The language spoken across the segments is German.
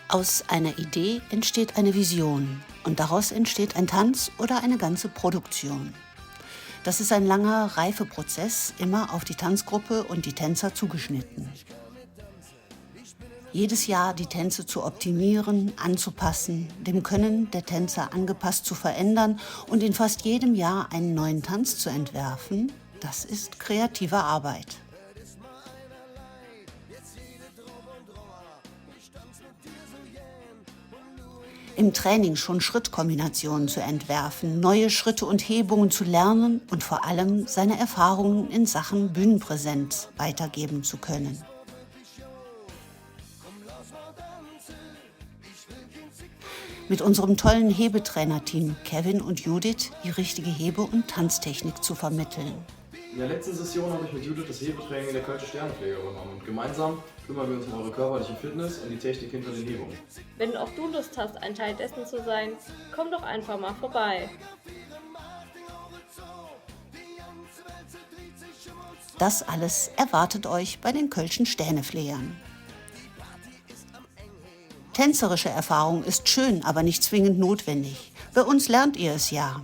Aus einer Idee entsteht eine Vision und daraus entsteht ein Tanz oder eine ganze Produktion. Das ist ein langer Reifeprozess, immer auf die Tanzgruppe und die Tänzer zugeschnitten. Jedes Jahr die Tänze zu optimieren, anzupassen, dem Können der Tänzer angepasst zu verändern und in fast jedem Jahr einen neuen Tanz zu entwerfen, das ist kreative Arbeit. Im Training schon Schrittkombinationen zu entwerfen, neue Schritte und Hebungen zu lernen und vor allem seine Erfahrungen in Sachen Bühnenpräsenz weitergeben zu können. Mit unserem tollen Hebetrainerteam Kevin und Judith die richtige Hebe- und Tanztechnik zu vermitteln. In der letzten Session habe ich mit Judith das Hebetraining der Kölsche Sternepflege übernommen und gemeinsam kümmern wir uns um eure körperliche Fitness und die Technik hinter den Hebungen. Wenn auch du Lust hast, ein Teil dessen zu sein, komm doch einfach mal vorbei. Das alles erwartet euch bei den Kölschen Stäneflegern. Tänzerische Erfahrung ist schön, aber nicht zwingend notwendig. Bei uns lernt ihr es ja.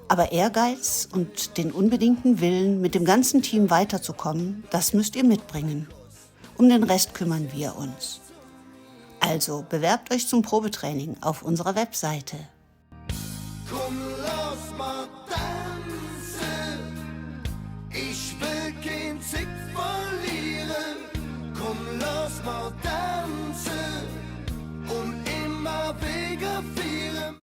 Aber Ehrgeiz und den unbedingten Willen, mit dem ganzen Team weiterzukommen, das müsst ihr mitbringen. Um den Rest kümmern wir uns. Also bewerbt euch zum Probetraining auf unserer Webseite. Komm, lass mal tanzen. Ich will kein Zick verlieren. Komm, lass mal tanzen.